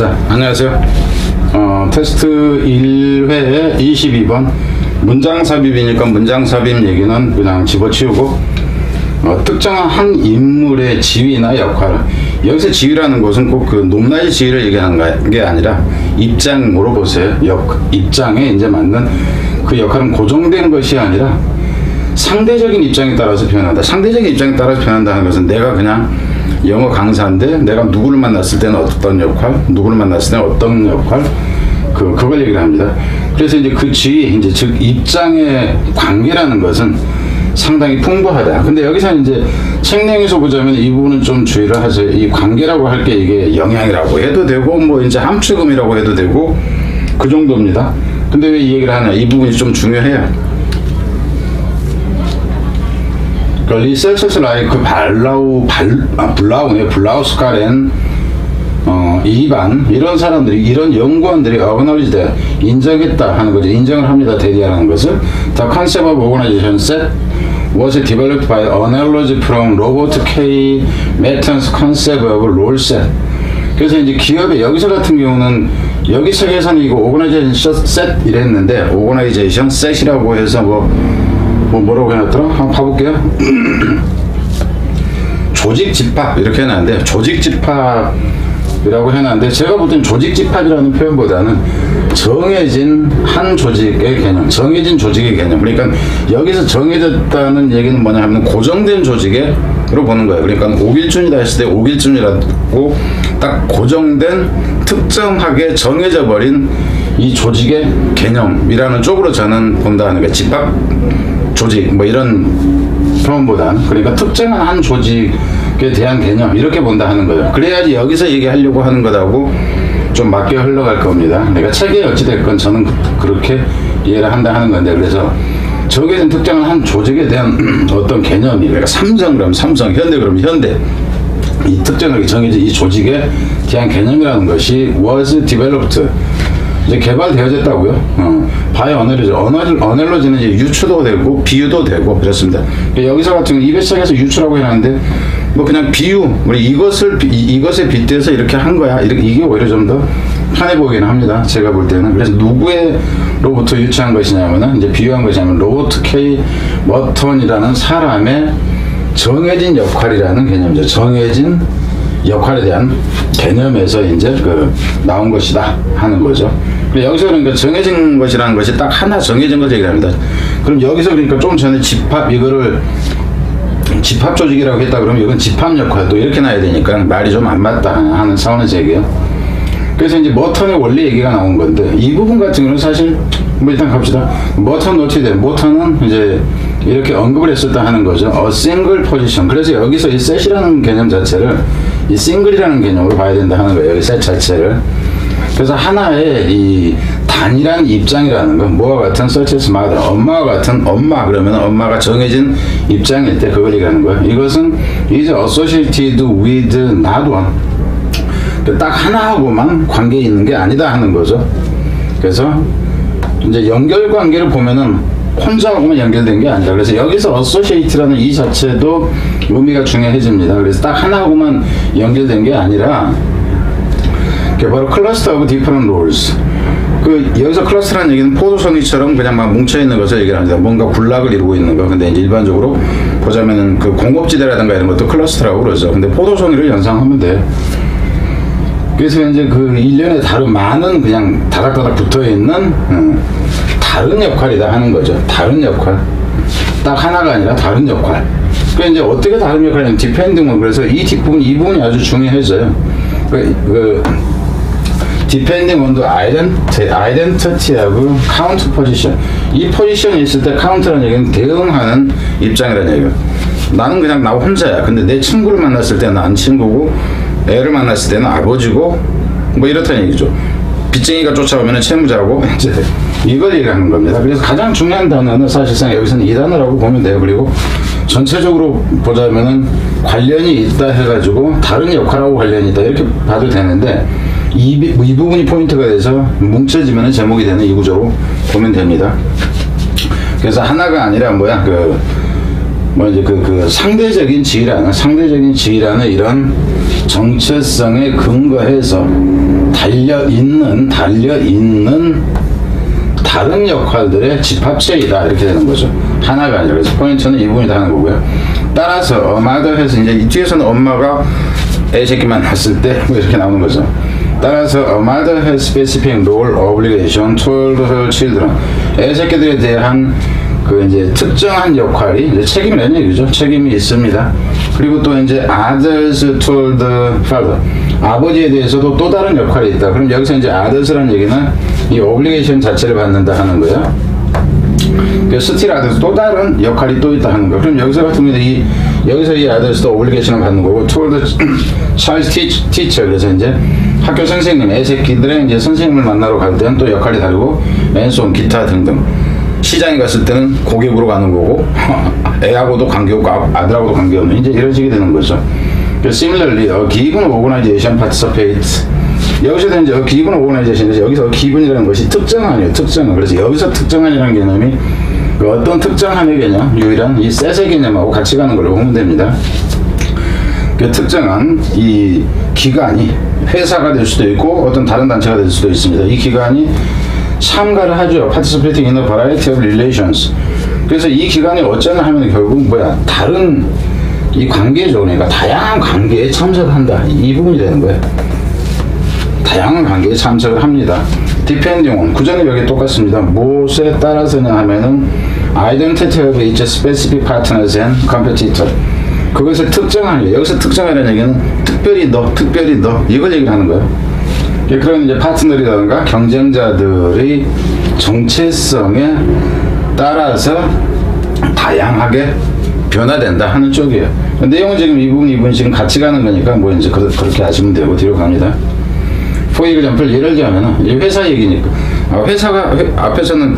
자, 안녕하세요. 테스트 1회에 22번 문장 삽입이니까 문장 삽입 얘기는 그냥 집어치우고 특정한 한 인물의 지위나 역할, 여기서 지위라는 것은 꼭 그 높낮이 지위를 얘기하는 게 아니라 입장으로 보세요. 입장에 이제 맞는 그 역할은 고정된 것이 아니라 상대적인 입장에 따라서 표현한다. 상대적인 입장에 따라서 표현한다는 것은 내가 그냥 영어 강사인데 내가 누구를 만났을 때는 어떤 역할, 누구를 만났을 때는 어떤 역할, 그걸 얘기를 합니다. 그래서 이제 그 지위, 이제 즉 입장의 관계라는 것은 상당히 풍부하다. 근데 여기서 이제 책 내용에서 보자면 이 부분은 좀 주의를 하세요. 이 관계라고 할 게 이게 영향이라고 해도 되고 뭐 이제 함축음이라고 해도 되고 그 정도입니다. 근데 왜 이 얘기를 하냐? 이 부분이 좀 중요해요. 리서처스 라이크 블라우스카렌 이반 이런 사람들이, 이런 연구원들이 어그널리지드 인정했다 하는 거죠. 인정을 합니다. 대리하는 것을 The concept of organization set was developed by analogy from Robert K. Merton's concept of role set. 그래서 이제 기업의 여기서 같은 경우는 여기 책에서는 이거 organization set 이랬는데 organization set이라고 해서 뭐라고 해놨더라? 한번 봐볼게요. 조직 집합 이렇게 해놨는데 조직 집합이라고 해놨는데 제가 볼 땐 조직 집합이라는 표현보다는 정해진 한 조직의 개념, 정해진 조직의 개념. 그러니까 여기서 정해졌다는 얘기는 뭐냐 하면 고정된 조직으로 보는 거예요. 그러니까 옥일준이다 했을 때 옥일준이라고 딱 고정된 특정하게 정해져 버린 이 조직의 개념이라는 쪽으로 저는 본다 하는 거예요. 집합 조직 뭐 이런 표현보다는, 그러니까 특정한 한 조직에 대한 개념 이렇게 본다 하는 거예요. 그래야지 여기서 얘기하려고 하는 것하고 좀 맞게 흘러갈 겁니다. 그러니까 책에 어찌됐건 저는 그렇게 이해를 한다 하는 건데, 그래서 정해진 특정한 한 조직에 대한 어떤 개념이, 그러니까 삼성 그러면 삼성, 현대 그러면 현대, 이 특정하게 정해진 이 조직에 대한 개념이라는 것이 was developed, 이제 개발되어졌다고요. 바이 어널로지는 이제 유추도 되고 비유도 되고 그렇습니다. 여기서 같은 경우 200책에서 유추라고 해놨는데 뭐 그냥 비유, 우리 이것에 빗대서 이렇게 한 거야. 이게 오히려 좀 더 편해 보이긴 합니다. 제가 볼 때는. 그래서 누구로부터 유추한 것이냐면은 이제 비유한 것이냐면 로버트 K. 머턴이라는 사람의 정해진 역할이라는 개념이죠. 정해진 역할에 대한 개념에서 이제 나온 것이다 하는 거죠. 여기서 그러니까 정해진 것이라는 것이 딱 하나 정해진 것을 얘기합니다. 그럼 여기서 그러니까 좀 전에 집합, 이거를 집합 조직이라고 했다 그러면 이건 집합 역할도 이렇게 놔야 되니까 말이 좀 안 맞다 하는 차원에서 얘기해요. 그래서 이제 머턴의 원리 얘기가 나온 건데 이 부분 같은 경우는 사실 뭐 일단 갑시다. 머턴 어떻게 돼? 머턴은 이제 이렇게 언급을 했었다 하는 거죠. A single position. 그래서 여기서 이 set이라는 개념 자체를 이 single이라는 개념으로 봐야 된다 하는 거예요. 이 set 자체를. 그래서 하나의 이 단일한 입장이라는 건 뭐와 같은 such as mother, 엄마와 같은 엄마, 그러면 엄마가 정해진 입장일 때 그걸 얘기하는 거예요. 이것은 is associated with not one. 딱 하나하고만 관계 있는 게 아니다 하는 거죠. 그래서 이제 연결관계를 보면은 혼자하고만 연결된 게 아니다. 그래서 여기서 associate라는 이 자체도 의미가 중요해집니다. 그래서 딱 하나하고만 연결된 게 아니라 바로 cluster of different roles. 여기서 클러스라는 얘기는 포도송이처럼 그냥 막 뭉쳐있는 것을 얘기를 합니다. 뭔가 군락을 이루고 있는 거. 근데 이제 일반적으로 보자면은 공업지대라든가 이런 것도 클러스터라고 그러죠. 근데 포도송이를 연상하면 돼요. 그래서 이제 일련의 다른 많은 그냥 다닥다닥 붙어있는 다른 역할이다 하는 거죠. 다른 역할. 딱 하나가 아니라 다른 역할. 그 이제 어떻게 다른 역할이냐면 디펜딩은, 그래서 이 부분이 아주 중요해져요. Depending on the identity of count position. 이 포지션이 있을 때 카운트라는 얘기는 대응하는 입장이라는 얘기예요. 나는 그냥 나 혼자야. 근데 내 친구를 만났을 때는 난 친구고, 애를 만났을 때는 아버지고, 뭐 이렇다는 얘기죠. 빚쟁이가 쫓아오면 채무자고, 이제 이걸 얘기하는 겁니다. 그래서 가장 중요한 단어는 사실상 여기서는 이 단어라고 보면 돼요. 그리고 전체적으로 보자면은 관련이 있다 해가지고 다른 역할하고 관련이 있다 이렇게 봐도 되는데, 이 부분이 포인트가 돼서 뭉쳐지면 제목이 되는 이 구조로 보면 됩니다. 그래서 하나가 아니라 상대적인 지위라는 이런 정체성에 근거해서 달려있는 다른 역할들의 집합체이다 이렇게 되는 거죠. 하나가 아니라. 그래서 포인트는 이 부분이다 하는 거고요. 따라서 mother에서 이제 이 뒤에서는 엄마가 애 새끼만 낳았을 때 뭐 이렇게 나오는 거죠. 따라서 mother has specific role obligation toward her children. 애 새끼들에 대한 그 이제 특정한 역할이 이제 책임이라는 얘기죠. 책임이 있습니다. 그리고 또 이제 others toward the father. 아버지에 대해서도 또 다른 역할이 있다. 그럼 여기서 이제 others라는 얘기는 이 obligation 자체를 받는다 하는 거예요. 그래서 still others 또 다른 역할이 또 있다 하는 거. 그럼 여기서 같은 경우는 여기서 이 others도 obligation을 받는 거고 toward the child teacher. 그래서 이제 학교 선생님, 애 새끼들의 이제 선생님을 만나러 갈 때는 또 역할이 다르고 and so on 기타 등등. 시장에 갔을 때는 고객으로 가는 거고 애하고도 관계없고 아들하고도 관계없는 이제 이런 식이 되는 거죠. Similarly, a given organization participates. 여기서도 이제 a given organization에서 여기서 given이라는 것이 특정한이에요. 특정한. 그래서 여기서 특정한이라는 개념이 그 어떤 특정한의 개념, 유일한 이 셋의 개념하고 같이 가는 걸로 보면 됩니다. 그 특정한 이 기관이 회사가 될 수도 있고 어떤 다른 단체가 될 수도 있습니다. 이 기관이 참가를 하죠. Participating in a variety of relations. 그래서 이 기관이 어쩌나 하면 결국 뭐야? 다른 이 관계죠. 그러니까 다양한 관계에 참석한다. 이 부분이 되는 거예요. 다양한 관계에 참석을 합니다. Depending on. 구조는 여기 똑같습니다. 무엇에 따라서냐 하면은 Identity of each specific partners and competitor. 그것을 특정하는 거예요. 여기서 특정하는 얘기는 특별히 너 이걸 얘기를 하는 거예요. 그런 이제 파트너리라든가 경쟁자들의 정체성에 따라서 다양하게 변화된다 하는 쪽이에요. 내용은 지금 이 부분 지금 같이 가는 거니까 뭐 이제 그렇게 하시면 되고 뒤로 갑니다. For example, 예를 들자면은 회사 얘기니까 회사가 앞에서는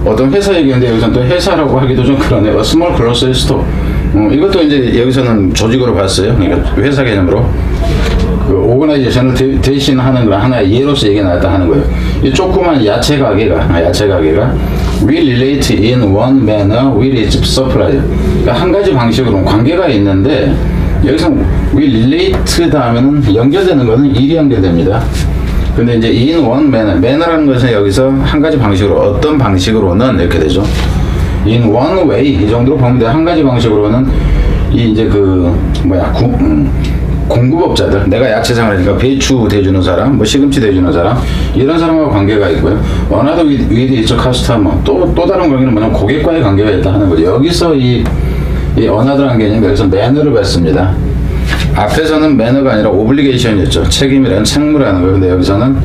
어떤 회사 얘기인데 여기서는 또 회사라고 하기도 좀 그러네. A small grocery store. 이것도 이제 여기서는 조직으로 봤어요. 그러니까 회사 개념으로. 그 오거나이제이션을 대신하는 거 하나의 예로서 얘기 나왔다 하는 거예요. 이 조그만 야채 가게가 we relate in one manner with its supplier. 그러니까 한 가지 방식으로 관계가 있는데 여기서 we relate 다음에는 연결되는 것은 일이 연결됩니다. 근데 이제 in one manner라는 것은 여기서 한 가지 방식으로 어떤 방식으로는 이렇게 되죠. in one way 이 정도로 보면 돼. 한 가지 방식으로는 이 이제 그 뭐야 공급업자들, 내가 야채상을 하니까 배추 대주는 사람, 뭐 시금치 대주는 사람, 이런 사람과 관계가 있고요. Another with its customer, 또 다른 관계는 뭐냐면 고객과의 관계가 있다 하는 거죠. 여기서 이 another라는 개념이 여기서 manner를 받습니다. 앞에서는 manner가 아니라 obligation이었죠. 책임이라는 책무라는 거예요. 근데 여기서는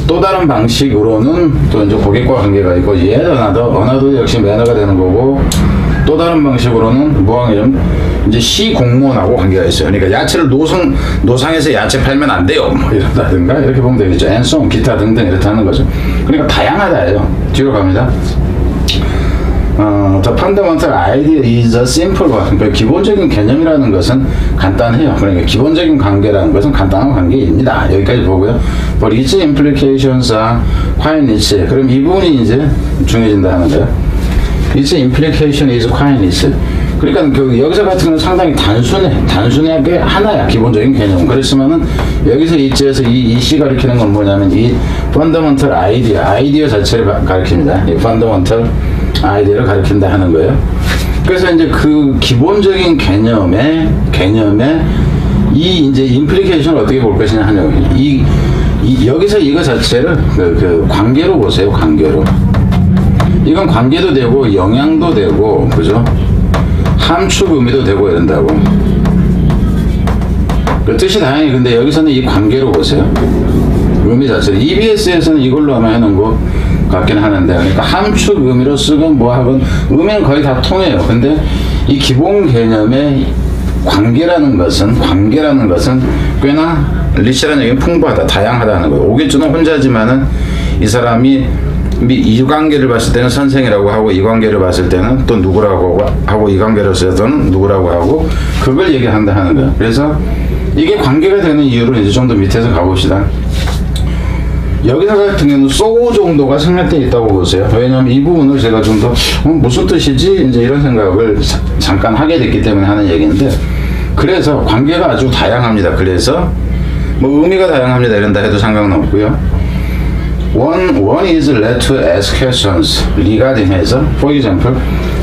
또 다른 방식으로는 또 이제 고객과 관계가 있고, another 역시 manner가 되는 거고, 또 다른 방식으로는 뭐하냐면 이제 시공무원하고 관계가 있어요. 그러니까 야채를 노상에서 야채 팔면 안 돼요. 뭐 이런다든가 이렇게 보면 되겠죠. and so on, 기타 등등 이렇게 하는 거죠. 그러니까 다양하다예요. 뒤로 갑니다. The fundamental idea is a simple one. 그러니까 기본적인 개념이라는 것은 간단해요. 그러니까 기본적인 관계라는 것은 간단한 관계입니다. 여기까지 보고요. But its implications are quite niche. 그럼 이 부분이 이제 중요해진다 하는 거예요. its implication is quite niche. 그러니까 여기서 같은 경우는 상당히 단순하게 하나야. 기본적인 개념. 그렇지만은 여기서 이제에서 이 시 가리키는 건 뭐냐면 이 fundamental 아이디어 자체를 가리킵니다. 이 fundamental 아이디어를 가리킨다 하는 거예요. 그래서 이제 그 기본적인 개념에 이 이제 implication을 어떻게 볼 것이냐 하는 거예요. 여기서 이거 자체를 그 관계로 보세요. 관계로. 이건 관계도 되고 영향도 되고 그죠? 함축 의미도 되고 이런다고. 그 뜻이 다양해. 근데 여기서는 이 관계로 보세요. 의미 자체를. EBS에서는 이걸로 아마 해놓은 거 같긴 하는데, 그러니까 함축 의미로 쓰건 뭐 하건 의미는 거의 다 통해요. 근데 이 기본 개념의 관계라는 것은 꽤나 리치라는 얘기는 풍부하다, 다양하다는 거예요. 오길주는 혼자지만은 이 사람이 이 관계를 봤을 때는 선생이라고 하고, 이 관계를 봤을 때는 또 누구라고 하고, 이 관계로서는 누구라고 하고, 그걸 얘기한다 하는 거예요. 그래서 이게 관계가 되는 이유를 이제 좀 더 밑에서 가봅시다. 여기서 같은 경우는 so 정도가 생략되어 있다고 보세요. 왜냐하면 이 부분을 제가 좀 더 무슨 뜻이지? 이제 이런 생각을 잠깐 하게 됐기 때문에 하는 얘기인데, 그래서 관계가 아주 다양합니다. 그래서 뭐 의미가 다양합니다. 이런다 해도 상관은 없고요. One is led to ask questions regarding 해서, for example,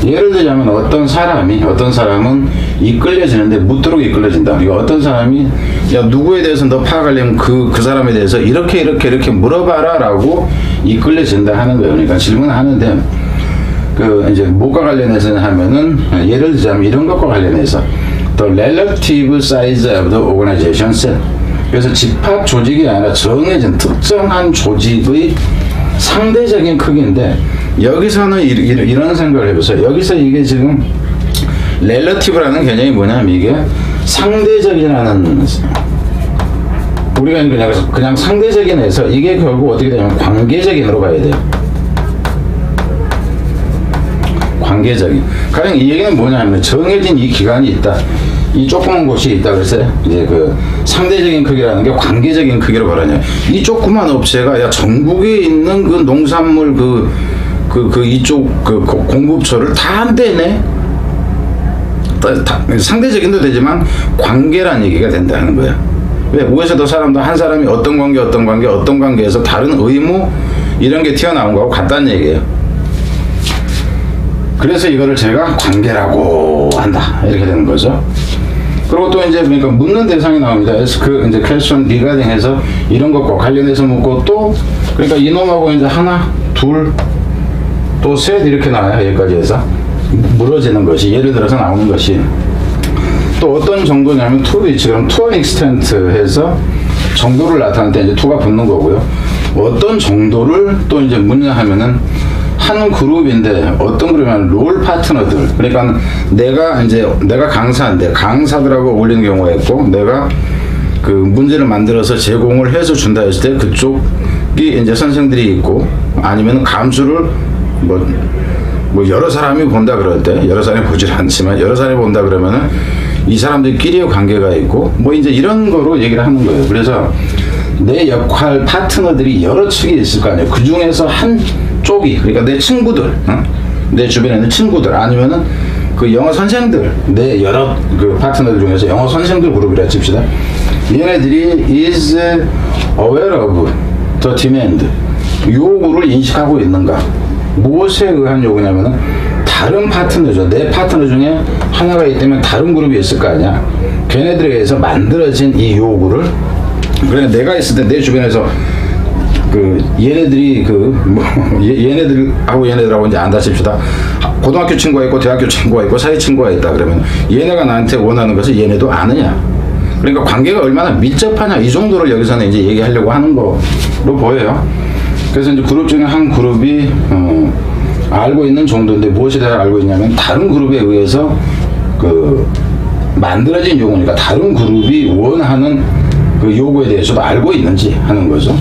예를 들자면 어떤 사람은 이끌려지는데 묻도록 이끌려진다. 그러니까 어떤 사람이 야 누구에 대해서 너 파악하려면 그 사람에 대해서 이렇게 물어봐라 라고 이끌려진다 하는 거예요. 그러니까 질문을 하는데 그 이제 뭐가 관련해서 하면은 예를 들자면 이런 것과 관련해서 the relative size of the organization cell. 그래서 집합 조직이 아니라 정해진 특정한 조직의 상대적인 크기인데 여기서는 이런 생각을 해보세요. 여기서 이게 지금 relative라는 개념이 뭐냐면 이게 상대적이라는 우리가 그냥 상대적인 해서 이게 결국 어떻게 되냐면 관계적인으로 가야 돼요. 관계적인. 가령 이 얘기는 뭐냐면 정해진 이 기간이 있다. 이 조그만 곳이 있다 그랬어요. 이제 그 상대적인 크기라는 게 관계적인 크기로 말하냐. 이 조그만 업체가 야 전국에 있는 그 농산물 이쪽 공급처를 다 한대네. 상대적인도 되지만 관계란 얘기가 된다는 거야. 왜 무엇에도 사람도 한 사람이 어떤 관계에서 다른 의무 이런 게 튀어나온 거하고 같다는 얘기예요. 그래서 이거를 제가 관계라고 한다 이렇게 되는 거죠. 그리고 또 이제 그러니까 묻는 대상이 나옵니다. 그 이제 question regarding 해서 이런 것과 관련해서 묻고 또 그러니까 이놈하고 이제 하나, 둘, 또 셋 이렇게 나와요. 여기까지 해서 물어지는 것이 예를 들어서 나오는 것이 또 어떤 정도냐면 to which 그럼 to an extent 해서 정도를 나타낼 때 이제 to가 붙는 거고요. 어떤 정도를 또 이제 묻냐 하면은 한 그룹인데 어떤 그룹이면 롤 파트너들 그러니까 내가 강사인데 강사들하고 어울리는 경우가 있고 내가 그 문제를 만들어서 제공을 해서 준다 했을 때 그쪽이 이제 선생들이 있고 아니면 감수를 뭐 여러 사람이 본다 그럴 때 여러 사람이 보질 않지만 여러 사람이 본다 그러면은 이 사람들끼리의 관계가 있고 뭐 이제 이런 거로 얘기를 하는 거예요. 그래서 내 역할 파트너들이 여러 측이 있을 거 아니에요. 그 중에서 한 쪽이 그러니까 내 친구들, 내 주변에 있는 친구들 아니면은 그 영어 선생들, 내 여러 그 파트너들 중에서 영어 선생들 그룹이라 칩시다. 얘네들이 is aware of the demand 요구를 인식하고 있는가? 무엇에 의한 요구냐면은 다른 파트너죠. 내 파트너 중에 하나가 있다면 다른 그룹이 있을 거 아니야. 걔네들에 의해서 만들어진 이 요구를 그래 내가 있을 때 내 주변에서 그 얘네들이 얘네들하고 이제 안다 칩시다. 고등학교 친구가 있고 대학교 친구가 있고 사회 친구가 있다 그러면 얘네가 나한테 원하는 것을 얘네도 아느냐. 그러니까 관계가 얼마나 밀접하냐 이 정도를 여기서는 이제 얘기하려고 하는 거로 보여요. 그래서 이제 그룹 중에 한 그룹이 알고 있는 정도인데 무엇에 대해 알고 있냐면 다른 그룹에 의해서 그 만들어진 요구니까 다른 그룹이 원하는 그 요구에 대해서도 알고 있는지 하는 거죠.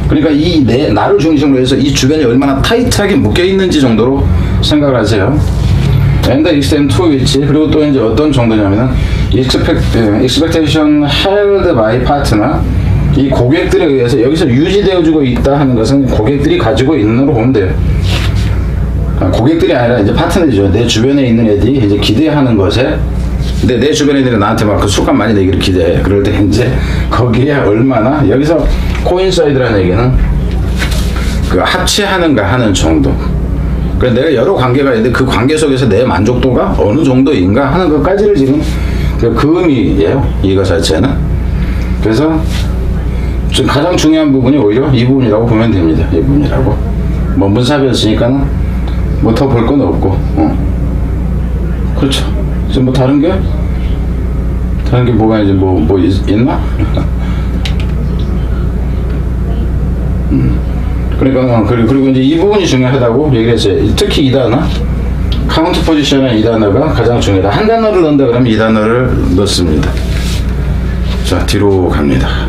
그러니까 나를 중심으로 해서 이 주변이 얼마나 타이트하게 묶여 있는지 정도로 생각을 하세요. And the extent to which 그리고 또 이제 어떤 정도냐면은 expectation held by partner 이 고객들에 의해서 여기서 유지되어지고 있다 하는 것은 고객들이 가지고 있는 걸로 보면 돼요. 고객들이 아니라 이제 파트너죠. 내 주변에 있는 애들이 이제 기대하는 것에 근데 내 주변 애들이 나한테 막 그 술값 많이 내기를 기대해. 그럴 때 이제 거기에 얼마나 여기서 코인사이드라는 얘기는 그 합치하는가 하는 정도. 그래서 내가 여러 관계가 있는데 그 관계 속에서 내 만족도가 어느 정도인가 하는 것까지를 지금 그 의미예요. 이거 자체는. 그래서 지금 가장 중요한 부분이 오히려 이 부분이라고 보면 됩니다. 이 부분이라고. 뭐 문사비였으니까는 뭐 더 볼 건 없고. 그렇죠. 지금 뭐 다른 게 뭐가 이제 뭐 있나? 그러니까 그리고 이제 이 부분이 중요하다고 얘기를 했어요. 특히 이 단어 카운트 포지션의 이 단어가 가장 중요하다. 한 단어를 넣는다 그러면 이 단어를 넣습니다. 자 뒤로 갑니다.